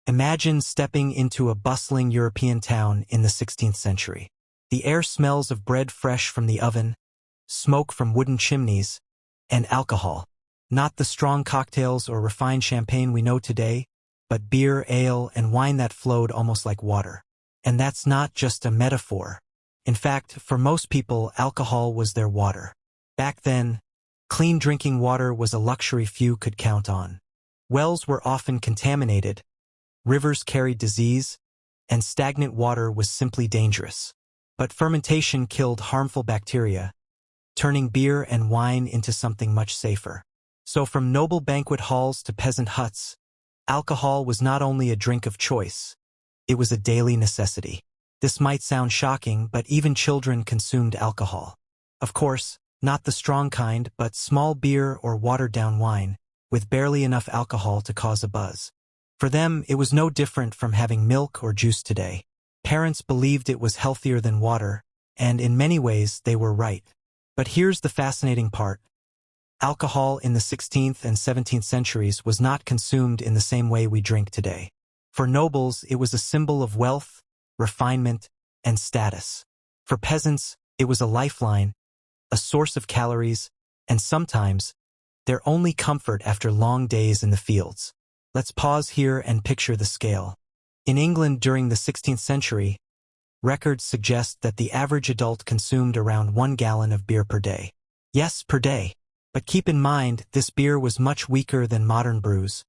Imagine stepping into a bustling European town in the 16th century. The air smells of bread fresh from the oven, smoke from wooden chimneys, and alcohol. Not the strong cocktails or refined champagne we know today, but beer, ale, and wine that flowed almost like water. And that's not just a metaphor. In fact, for most people, alcohol was their water. Back then, clean drinking water was a luxury few could count on. Wells were often contaminated, rivers carried disease, and stagnant water was simply dangerous. But fermentation killed harmful bacteria, turning beer and wine into something much safer. So from noble banquet halls to peasant huts, alcohol was not only a drink of choice, it was a daily necessity. This might sound shocking, but even children consumed alcohol. Of course, not the strong kind, but small beer or watered-down wine, with barely enough alcohol to cause a buzz. For them, it was no different from having milk or juice today. Parents believed it was healthier than water, and in many ways they were right. But here's the fascinating part. Alcohol in the 16th and 17th centuries was not consumed in the same way we drink today. For nobles, it was a symbol of wealth, refinement, and status. For peasants, it was a lifeline, a source of calories, and sometimes, their only comfort after long days in the fields. Let's pause here and picture the scale. In England during the 16th century, records suggest that the average adult consumed around 1 gallon of beer per day. Yes, per day. But keep in mind, this beer was much weaker than modern brews,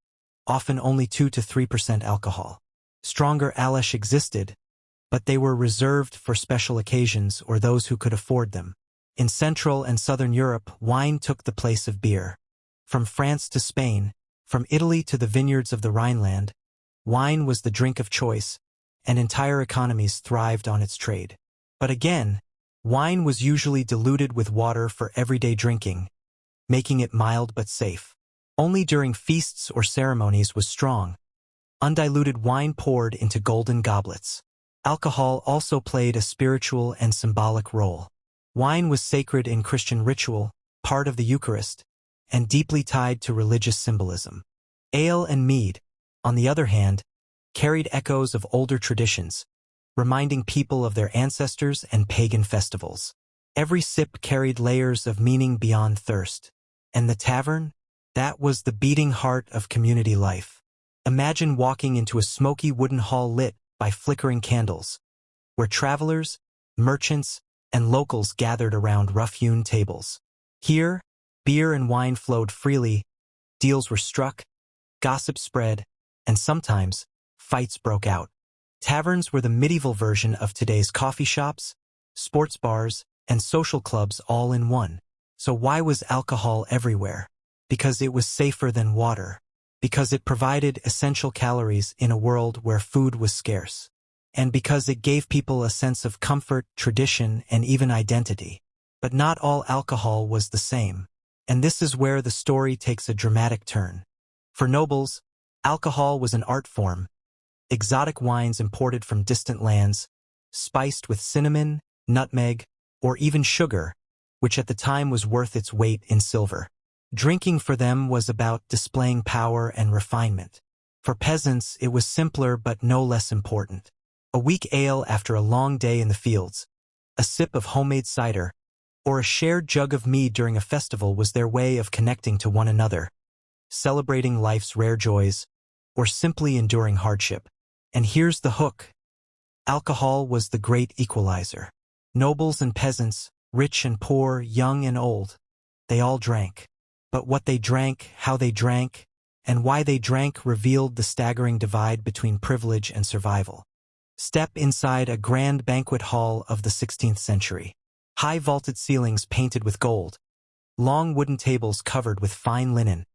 often only 2 to 3% alcohol. Stronger ales existed, but they were reserved for special occasions or those who could afford them. In Central and Southern Europe, wine took the place of beer. From France to Spain, from Italy to the vineyards of the Rhineland, wine was the drink of choice, and entire economies thrived on its trade. But again, wine was usually diluted with water for everyday drinking, making it mild but safe. Only during feasts or ceremonies was strong, undiluted wine poured into golden goblets. Alcohol also played a spiritual and symbolic role. Wine was sacred in Christian ritual, part of the Eucharist, and deeply tied to religious symbolism. Ale and mead, on the other hand, carried echoes of older traditions, reminding people of their ancestors and pagan festivals. Every sip carried layers of meaning beyond thirst. And the tavern? That was the beating heart of community life. Imagine walking into a smoky wooden hall lit by flickering candles, where travelers, merchants, and locals gathered around rough-hewn tables. Here, beer and wine flowed freely, deals were struck, gossip spread, and sometimes, fights broke out. Taverns were the medieval version of today's coffee shops, sports bars, and social clubs all in one. So why was alcohol everywhere? Because it was safer than water. Because it provided essential calories in a world where food was scarce. And because it gave people a sense of comfort, tradition, and even identity. But not all alcohol was the same. And this is where the story takes a dramatic turn. For nobles, alcohol was an art form. Exotic wines imported from distant lands, spiced with cinnamon, nutmeg, or even sugar, which at the time was worth its weight in silver. Drinking for them was about displaying power and refinement. For peasants, it was simpler but no less important. A weak ale after a long day in the fields, a sip of homemade cider, or a shared jug of mead during a festival was their way of connecting to one another, celebrating life's rare joys, or simply enduring hardship. And here's the hook. Alcohol was the great equalizer. Nobles and peasants, rich and poor, young and old, they all drank. But what they drank, how they drank, and why they drank revealed the staggering divide between privilege and survival. Step inside a grand banquet hall of the 16th century. High vaulted ceilings painted with gold, long wooden tables covered with fine linen,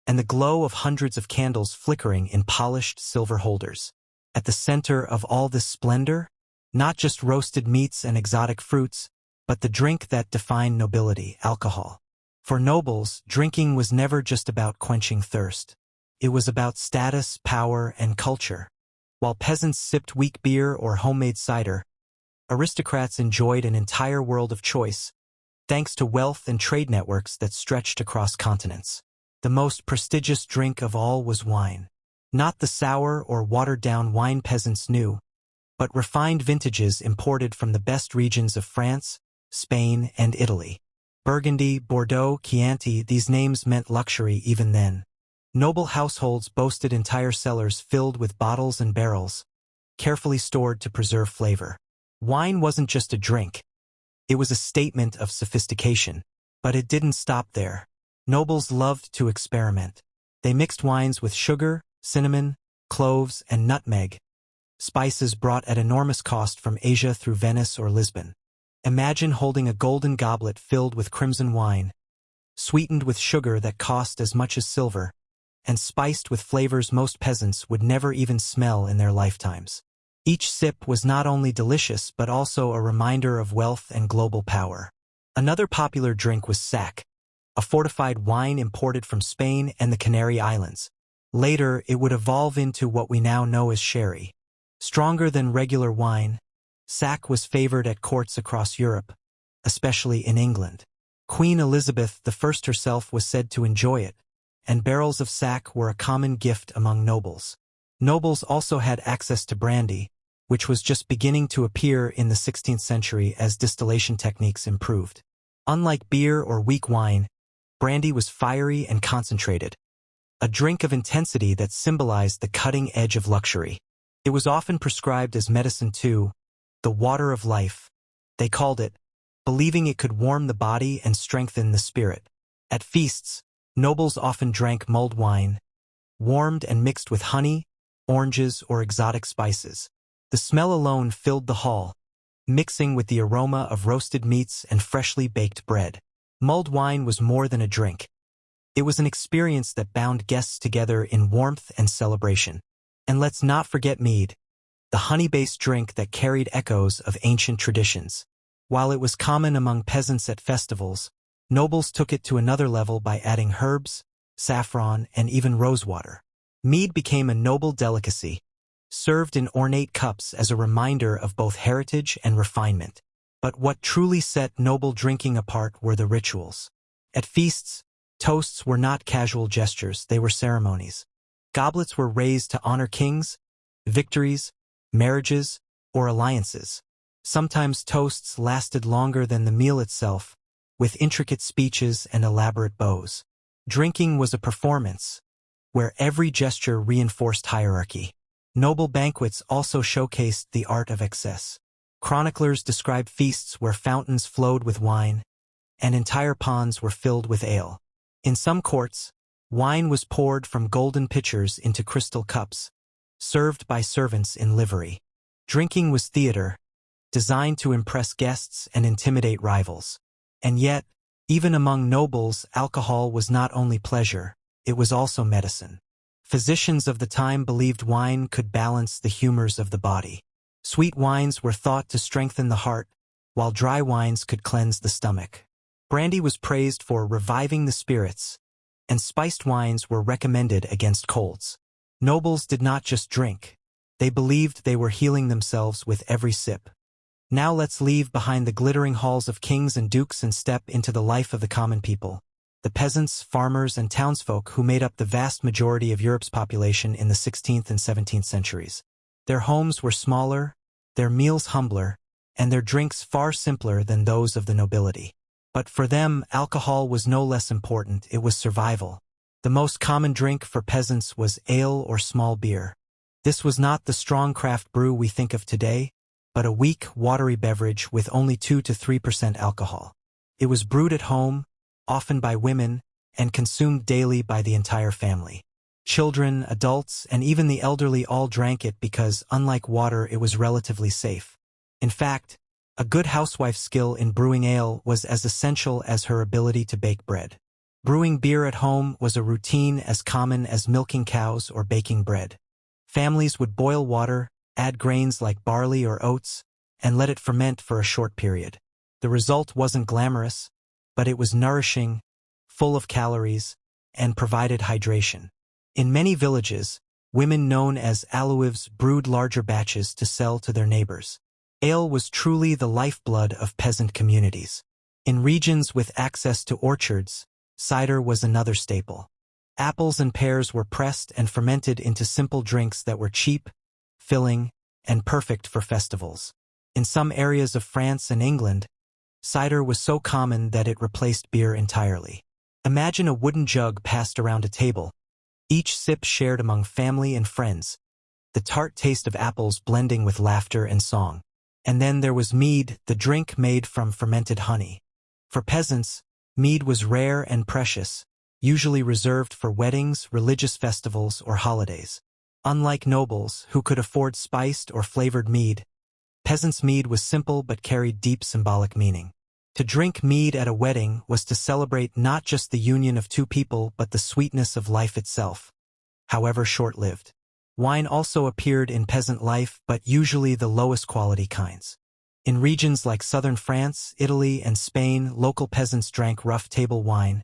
and the glow of hundreds of candles flickering in polished silver holders. At the center of all this splendor, not just roasted meats and exotic fruits, but the drink that defined nobility, alcohol. For nobles, drinking was never just about quenching thirst. It was about status, power, and culture. While peasants sipped weak beer or homemade cider, aristocrats enjoyed an entire world of choice, thanks to wealth and trade networks that stretched across continents. The most prestigious drink of all was wine. Not the sour or watered-down wine peasants knew, but refined vintages imported from the best regions of France, Spain, and Italy. Burgundy, Bordeaux, Chianti, these names meant luxury even then. Noble households boasted entire cellars filled with bottles and barrels, carefully stored to preserve flavor. Wine wasn't just a drink. It was a statement of sophistication. But it didn't stop there. Nobles loved to experiment. They mixed wines with sugar, cinnamon, cloves, and nutmeg, spices brought at enormous cost from Asia through Venice or Lisbon. Imagine holding a golden goblet filled with crimson wine, sweetened with sugar that cost as much as silver, and spiced with flavors most peasants would never even smell in their lifetimes. Each sip was not only delicious but also a reminder of wealth and global power. Another popular drink was sack, a fortified wine imported from Spain and the Canary Islands. Later, it would evolve into what we now know as sherry. Stronger than regular wine, sack was favored at courts across Europe, especially in England. Queen Elizabeth I herself was said to enjoy it, and barrels of sack were a common gift among nobles. Nobles also had access to brandy, which was just beginning to appear in the 16th century as distillation techniques improved. Unlike beer or weak wine, brandy was fiery and concentrated, a drink of intensity that symbolized the cutting edge of luxury. It was often prescribed as medicine too, the water of life, they called it, believing it could warm the body and strengthen the spirit. At feasts, nobles often drank mulled wine, warmed and mixed with honey, oranges, or exotic spices. The smell alone filled the hall, mixing with the aroma of roasted meats and freshly baked bread. Mulled wine was more than a drink. It was an experience that bound guests together in warmth and celebration. And let's not forget mead, the honey-based drink that carried echoes of ancient traditions. While it was common among peasants at festivals, nobles took it to another level by adding herbs, saffron, and even rosewater. Mead became a noble delicacy, served in ornate cups as a reminder of both heritage and refinement. But what truly set noble drinking apart were the rituals. At feasts, toasts were not casual gestures, they were ceremonies. Goblets were raised to honor kings, victories, marriages, or alliances. Sometimes toasts lasted longer than the meal itself, with intricate speeches and elaborate bows. Drinking was a performance, where every gesture reinforced hierarchy. Noble banquets also showcased the art of excess. Chroniclers describe feasts where fountains flowed with wine, and entire ponds were filled with ale. In some courts, wine was poured from golden pitchers into crystal cups, served by servants in livery. Drinking was theater, designed to impress guests and intimidate rivals. And yet, even among nobles, alcohol was not only pleasure, it was also medicine. Physicians of the time believed wine could balance the humors of the body. Sweet wines were thought to strengthen the heart, while dry wines could cleanse the stomach. Brandy was praised for reviving the spirits, and spiced wines were recommended against colds. Nobles did not just drink. They believed they were healing themselves with every sip. Now let's leave behind the glittering halls of kings and dukes and step into the life of the common people. The peasants, farmers, and townsfolk who made up the vast majority of Europe's population in the 16th and 17th centuries. Their homes were smaller, their meals humbler, and their drinks far simpler than those of the nobility. But for them, alcohol was no less important, it was survival. The most common drink for peasants was ale or small beer. This was not the strong craft brew we think of today, but a weak, watery beverage with only 2 to 3% alcohol. It was brewed at home, often by women, and consumed daily by the entire family. Children, adults, and even the elderly all drank it because, unlike water, it was relatively safe. In fact, a good housewife's skill in brewing ale was as essential as her ability to bake bread. Brewing beer at home was a routine as common as milking cows or baking bread. Families would boil water, add grains like barley or oats, and let it ferment for a short period. The result wasn't glamorous, but it was nourishing, full of calories, and provided hydration. In many villages, women known as alewives brewed larger batches to sell to their neighbors. Ale was truly the lifeblood of peasant communities. In regions with access to orchards, cider was another staple. Apples and pears were pressed and fermented into simple drinks that were cheap, filling, and perfect for festivals. In some areas of France and England, cider was so common that it replaced beer entirely. Imagine a wooden jug passed around a table, each sip shared among family and friends, the tart taste of apples blending with laughter and song. And then there was mead, the drink made from fermented honey. For peasants, mead was rare and precious, usually reserved for weddings, religious festivals, or holidays. Unlike nobles, who could afford spiced or flavored mead, peasants' mead was simple but carried deep symbolic meaning. To drink mead at a wedding was to celebrate not just the union of two people but the sweetness of life itself, however short-lived. Wine also appeared in peasant life, but usually the lowest quality kinds. In regions like southern France, Italy, and Spain, local peasants drank rough table wine,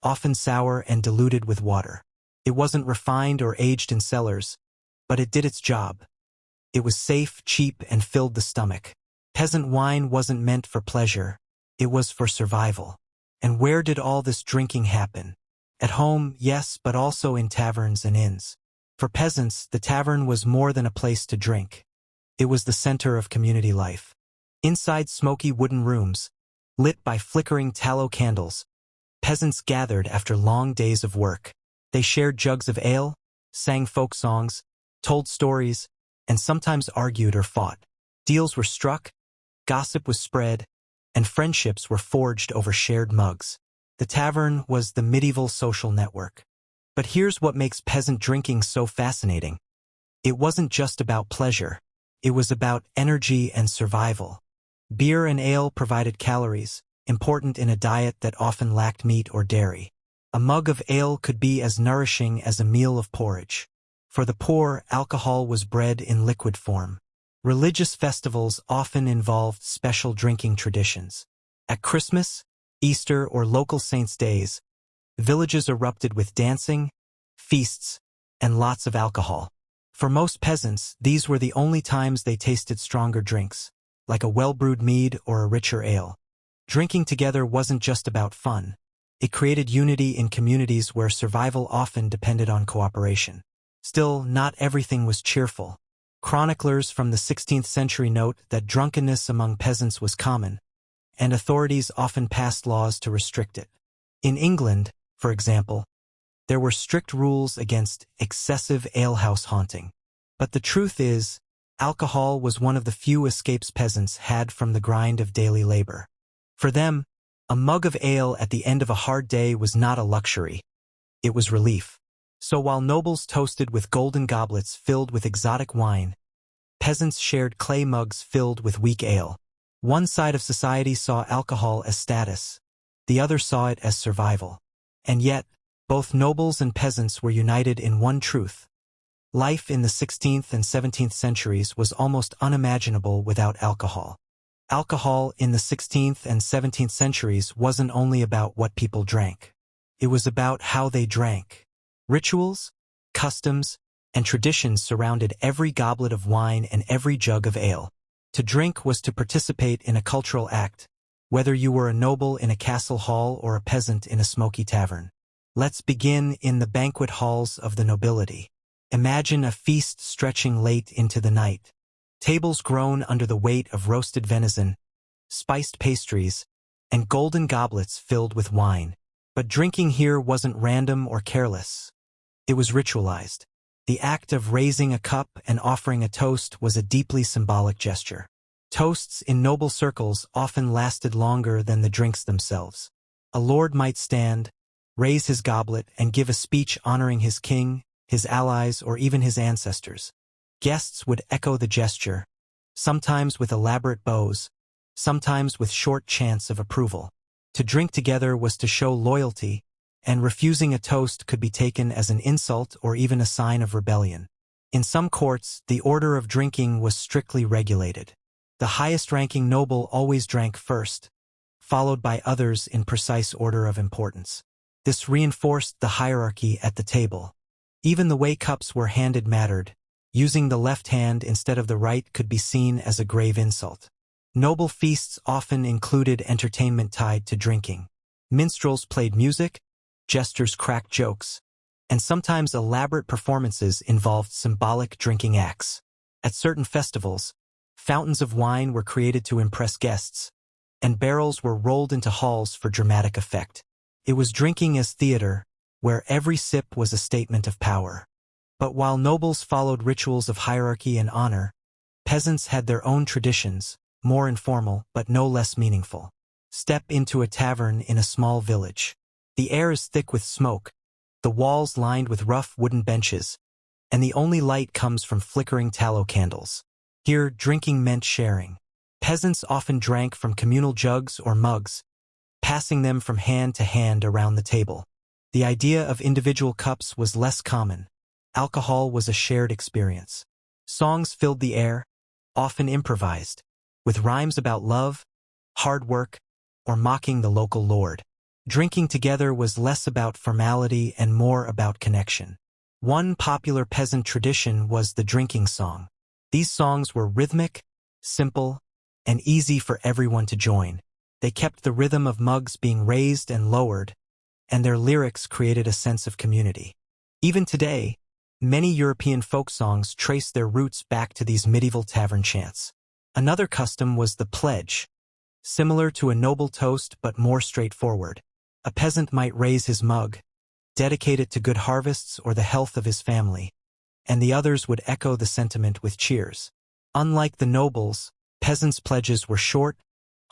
often sour and diluted with water. It wasn't refined or aged in cellars, but it did its job. It was safe, cheap, and filled the stomach. Peasant wine wasn't meant for pleasure, it was for survival. And where did all this drinking happen? At home, yes, but also in taverns and inns. For peasants, the tavern was more than a place to drink. It was the center of community life. Inside smoky wooden rooms, lit by flickering tallow candles, peasants gathered after long days of work. They shared jugs of ale, sang folk songs, told stories, and sometimes argued or fought. Deals were struck, gossip was spread, and friendships were forged over shared mugs. The tavern was the medieval social network. But here's what makes peasant drinking so fascinating. It wasn't just about pleasure. It was about energy and survival. Beer and ale provided calories, important in a diet that often lacked meat or dairy. A mug of ale could be as nourishing as a meal of porridge. For the poor, alcohol was bred in liquid form. Religious festivals often involved special drinking traditions. At Christmas, Easter, or local saints' days, villages erupted with dancing, feasts, and lots of alcohol. For most peasants, these were the only times they tasted stronger drinks, like a well-brewed mead or a richer ale. Drinking together wasn't just about fun. It created unity in communities where survival often depended on cooperation. Still, not everything was cheerful. Chroniclers from the 16th century note that drunkenness among peasants was common, and authorities often passed laws to restrict it. In England, for example, there were strict rules against excessive alehouse haunting. But the truth is, alcohol was one of the few escapes peasants had from the grind of daily labor. For them, a mug of ale at the end of a hard day was not a luxury. It was relief. So while nobles toasted with golden goblets filled with exotic wine, peasants shared clay mugs filled with weak ale. One side of society saw alcohol as status, the other saw it as survival. And yet, both nobles and peasants were united in one truth. Life in the 16th and 17th centuries was almost unimaginable without alcohol. Alcohol in the 16th and 17th centuries wasn't only about what people drank. It was about how they drank. Rituals, customs, and traditions surrounded every goblet of wine and every jug of ale. To drink was to participate in a cultural act, whether you were a noble in a castle hall or a peasant in a smoky tavern. Let's begin in the banquet halls of the nobility. Imagine a feast stretching late into the night. Tables groan under the weight of roasted venison, spiced pastries, and golden goblets filled with wine. But drinking here wasn't random or careless. It was ritualized. The act of raising a cup and offering a toast was a deeply symbolic gesture. Toasts in noble circles often lasted longer than the drinks themselves. A lord might stand, raise his goblet, and give a speech honoring his king, his allies, or even his ancestors. Guests would echo the gesture, sometimes with elaborate bows, sometimes with short chants of approval. To drink together was to show loyalty, and refusing a toast could be taken as an insult or even a sign of rebellion. In some courts, the order of drinking was strictly regulated. The highest-ranking noble always drank first, followed by others in precise order of importance. This reinforced the hierarchy at the table. Even the way cups were handed mattered. Using the left hand instead of the right could be seen as a grave insult. Noble feasts often included entertainment tied to drinking. Minstrels played music, jesters cracked jokes, and sometimes elaborate performances involved symbolic drinking acts. At certain festivals, fountains of wine were created to impress guests, and barrels were rolled into halls for dramatic effect. It was drinking as theater, where every sip was a statement of power. But while nobles followed rituals of hierarchy and honor, peasants had their own traditions, more informal but no less meaningful. Step into a tavern in a small village. The air is thick with smoke, the walls lined with rough wooden benches, and the only light comes from flickering tallow candles. Here, drinking meant sharing. Peasants often drank from communal jugs or mugs, passing them from hand to hand around the table. The idea of individual cups was less common. Alcohol was a shared experience. Songs filled the air, often improvised, with rhymes about love, hard work, or mocking the local lord. Drinking together was less about formality and more about connection. One popular peasant tradition was the drinking song. These songs were rhythmic, simple, and easy for everyone to join. They kept the rhythm of mugs being raised and lowered, and their lyrics created a sense of community. Even today, many European folk songs trace their roots back to these medieval tavern chants. Another custom was the pledge, similar to a noble toast but more straightforward. A peasant might raise his mug, dedicate it to good harvests or the health of his family, and the others would echo the sentiment with cheers. Unlike the nobles, peasants' pledges were short,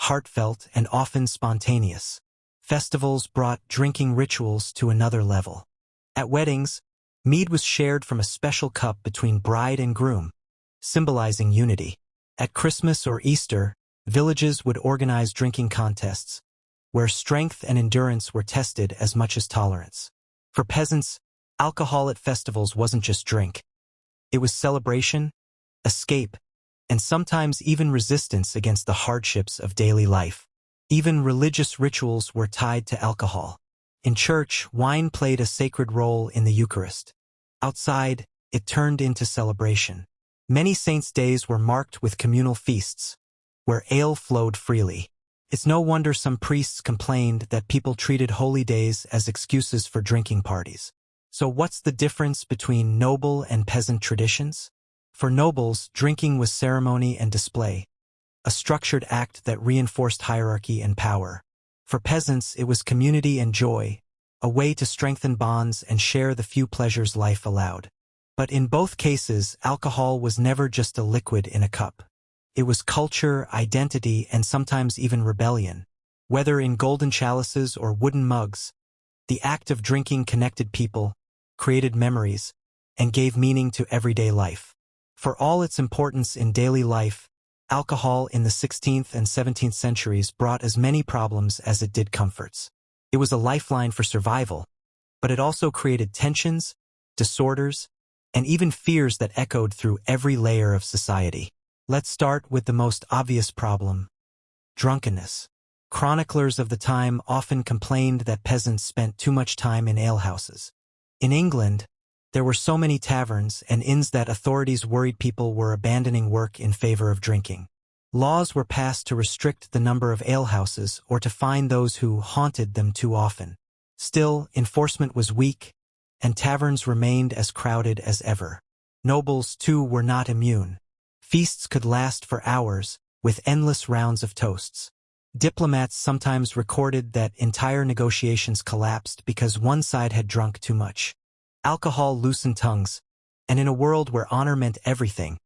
heartfelt, and often spontaneous. Festivals brought drinking rituals to another level. At weddings, mead was shared from a special cup between bride and groom, symbolizing unity. At Christmas or Easter, villages would organize drinking contests, where strength and endurance were tested as much as tolerance. For peasants, alcohol at festivals wasn't just drink. It was celebration, escape, and sometimes even resistance against the hardships of daily life. Even religious rituals were tied to alcohol. In church, wine played a sacred role in the Eucharist. Outside, it turned into celebration. Many saints' days were marked with communal feasts, where ale flowed freely. It's no wonder some priests complained that people treated holy days as excuses for drinking parties. So what's the difference between noble and peasant traditions? For nobles, drinking was ceremony and display, a structured act that reinforced hierarchy and power. For peasants, it was community and joy, a way to strengthen bonds and share the few pleasures life allowed. But in both cases, alcohol was never just a liquid in a cup. It was culture, identity, and sometimes even rebellion. Whether in golden chalices or wooden mugs, the act of drinking connected people, created memories, and gave meaning to everyday life. For all its importance in daily life, alcohol in the 16th and 17th centuries brought as many problems as it did comforts. It was a lifeline for survival, but it also created tensions, disorders, and even fears that echoed through every layer of society. Let's start with the most obvious problem: drunkenness. Chroniclers of the time often complained that peasants spent too much time in alehouses. In England, there were so many taverns and inns that authorities worried people were abandoning work in favor of drinking. Laws were passed to restrict the number of alehouses or to fine those who haunted them too often. Still, enforcement was weak, and taverns remained as crowded as ever. Nobles, too, were not immune. Feasts could last for hours, with endless rounds of toasts. Diplomats sometimes recorded that entire negotiations collapsed because one side had drunk too much. Alcohol loosened tongues, and in a world where honor meant everything,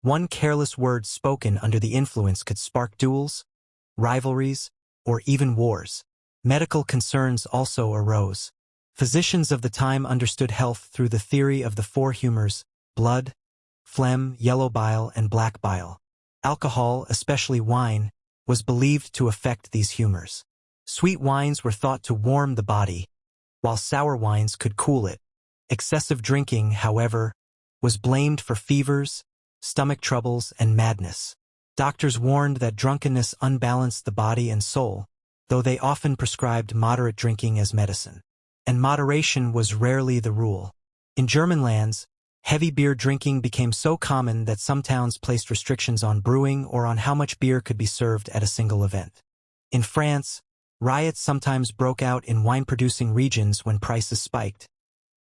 one careless word spoken under the influence could spark duels, rivalries, or even wars. Medical concerns also arose. Physicians of the time understood health through the theory of the four humors: blood, phlegm, yellow bile, and black bile. Alcohol, especially wine, was believed to affect these humors. Sweet wines were thought to warm the body, while sour wines could cool it. Excessive drinking, however, was blamed for fevers, stomach troubles, and madness. Doctors warned that drunkenness unbalanced the body and soul, though they often prescribed moderate drinking as medicine. And moderation was rarely the rule. In German lands, heavy beer drinking became so common that some towns placed restrictions on brewing or on how much beer could be served at a single event. In France, riots sometimes broke out in wine-producing regions when prices spiked,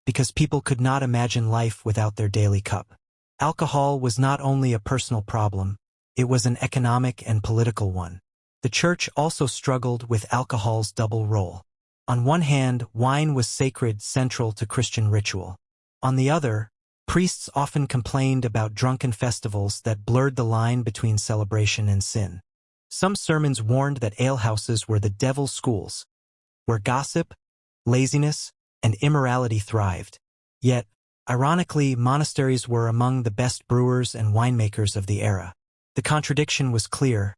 because people could not imagine life without their daily cup. Alcohol was not only a personal problem, it was an economic and political one. The church also struggled with alcohol's double role. On one hand, wine was sacred, central to Christian ritual. On the other, priests often complained about drunken festivals that blurred the line between celebration and sin. Some sermons warned that alehouses were the devil's schools, where gossip, laziness, and immorality thrived. Yet, ironically, monasteries were among the best brewers and winemakers of the era. The contradiction was clear.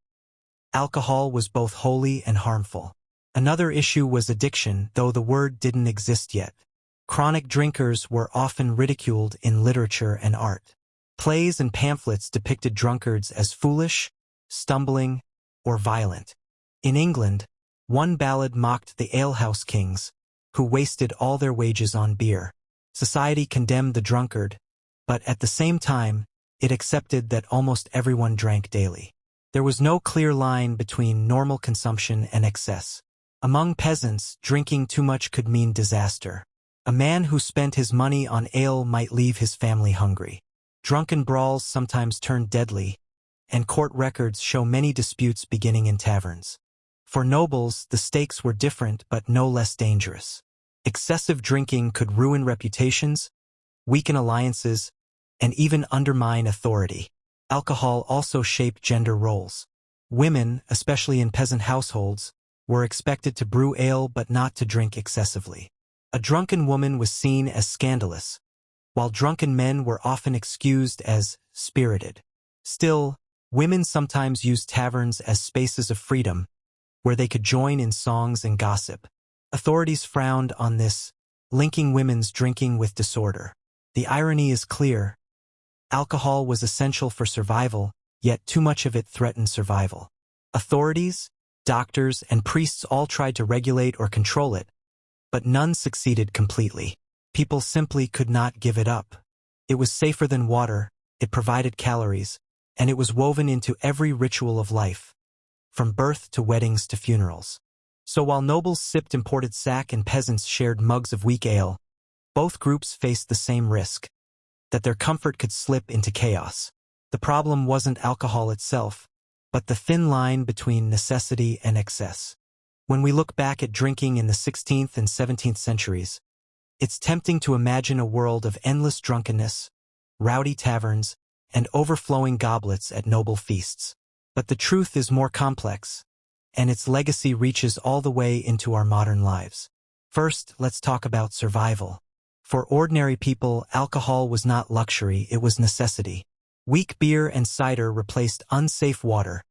Alcohol was both holy and harmful. Another issue was addiction, though the word didn't exist yet. Chronic drinkers were often ridiculed in literature and art. Plays and pamphlets depicted drunkards as foolish, stumbling, or violent. In England, one ballad mocked the alehouse kings, who wasted all their wages on beer. Society condemned the drunkard, but at the same time, it accepted that almost everyone drank daily. There was no clear line between normal consumption and excess. Among peasants, drinking too much could mean disaster. A man who spent his money on ale might leave his family hungry. Drunken brawls sometimes turned deadly, and court records show many disputes beginning in taverns. For nobles, the stakes were different but no less dangerous. Excessive drinking could ruin reputations, weaken alliances, and even undermine authority. Alcohol also shaped gender roles. Women, especially in peasant households, were expected to brew ale but not to drink excessively. A drunken woman was seen as scandalous, while drunken men were often excused as spirited. Still, women sometimes used taverns as spaces of freedom, where they could join in songs and gossip. Authorities frowned on this, linking women's drinking with disorder. The irony is clear. Alcohol was essential for survival, yet too much of it threatened survival. Authorities, doctors, and priests all tried to regulate or control it, but none succeeded completely. People simply could not give it up. It was safer than water, it provided calories, and it was woven into every ritual of life, from birth to weddings to funerals. So while nobles sipped imported sack and peasants shared mugs of weak ale, both groups faced the same risk, that their comfort could slip into chaos. The problem wasn't alcohol itself, but the thin line between necessity and excess. When we look back at drinking in the 16th and 17th centuries, it's tempting to imagine a world of endless drunkenness, rowdy taverns, and overflowing goblets at noble feasts. But the truth is more complex, and its legacy reaches all the way into our modern lives. First, let's talk about survival. For ordinary people, alcohol was not luxury, it was necessity. Weak beer and cider replaced unsafe water,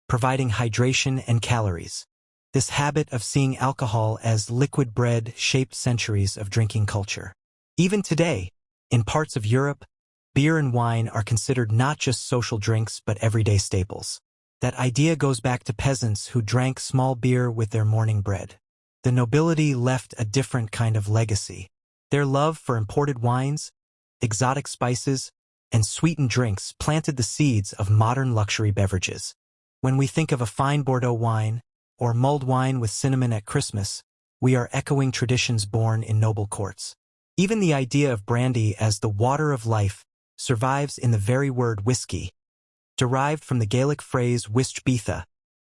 providing hydration and calories. This habit of seeing alcohol as liquid bread shaped centuries of drinking culture. Even today, in parts of Europe, beer and wine are considered not just social drinks but everyday staples. That idea goes back to peasants who drank small beer with their morning bread. The nobility left a different kind of legacy. Their love for imported wines, exotic spices, and sweetened drinks planted the seeds of modern luxury beverages. When we think of a fine Bordeaux wine, or mulled wine with cinnamon at Christmas, we are echoing traditions born in noble courts. Even the idea of brandy as the water of life survives in the very word whiskey, derived from the Gaelic phrase wist bitha,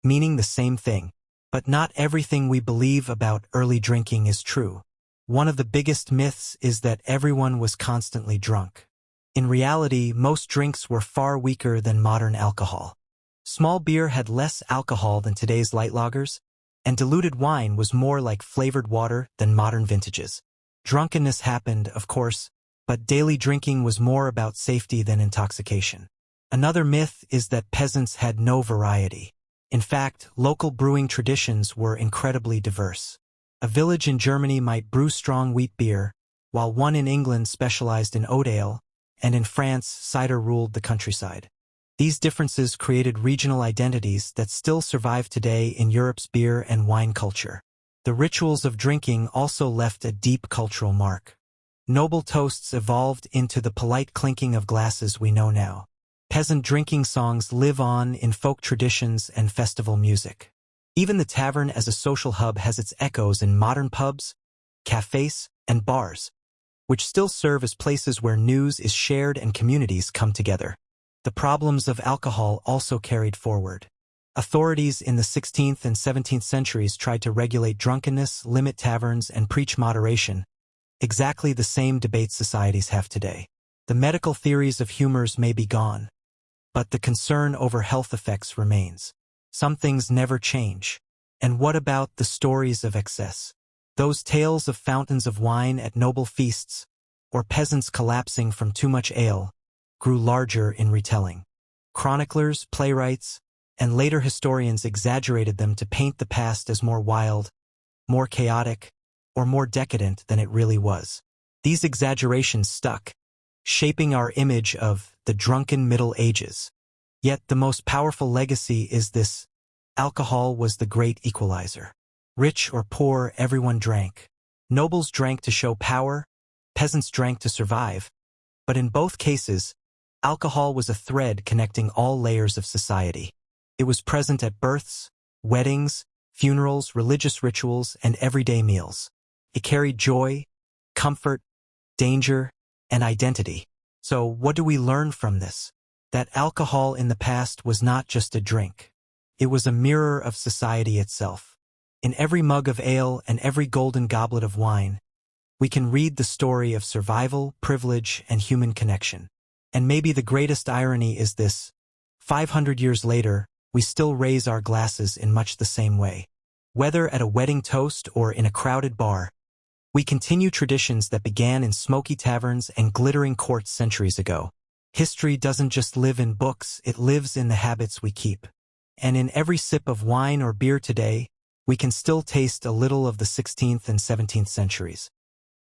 meaning the same thing. But not everything we believe about early drinking is true. One of the biggest myths is that everyone was constantly drunk. In reality, most drinks were far weaker than modern alcohol. Small beer had less alcohol than today's light lagers, and diluted wine was more like flavored water than modern vintages. Drunkenness happened, of course, but daily drinking was more about safety than intoxication. Another myth is that peasants had no variety. In fact, local brewing traditions were incredibly diverse. A village in Germany might brew strong wheat beer, while one in England specialized in oat ale, and in France, cider ruled the countryside. These differences created regional identities that still survive today in Europe's beer and wine culture. The rituals of drinking also left a deep cultural mark. Noble toasts evolved into the polite clinking of glasses we know now. Peasant drinking songs live on in folk traditions and festival music. Even the tavern as a social hub has its echoes in modern pubs, cafes, and bars. which still serve as places where news is shared and communities come together. The problems of alcohol also carried forward. Authorities in the 16th and 17th centuries tried to regulate drunkenness, limit taverns, and preach moderation, exactly the same debates societies have today. The medical theories of humors may be gone, but the concern over health effects remains. Some things never change. And what about the stories of excess? Those tales of fountains of wine at noble feasts, or peasants collapsing from too much ale, grew larger in retelling. Chroniclers, playwrights, and later historians exaggerated them to paint the past as more wild, more chaotic, or more decadent than it really was. These exaggerations stuck, shaping our image of the drunken Middle Ages. Yet the most powerful legacy is this: alcohol was the great equalizer. Rich or poor, everyone drank. Nobles drank to show power, peasants drank to survive. But in both cases, alcohol was a thread connecting all layers of society. It was present at births, weddings, funerals, religious rituals, and everyday meals. It carried joy, comfort, danger, and identity. So what do we learn from this? That alcohol in the past was not just a drink. It was a mirror of society itself. In every mug of ale and every golden goblet of wine, we can read the story of survival, privilege, and human connection. And maybe the greatest irony is this: 500 years later, we still raise our glasses in much the same way. Whether at a wedding toast or in a crowded bar, we continue traditions that began in smoky taverns and glittering courts centuries ago. History doesn't just live in books, it lives in the habits we keep. And in every sip of wine or beer today, we can still taste a little of the 16th and 17th centuries.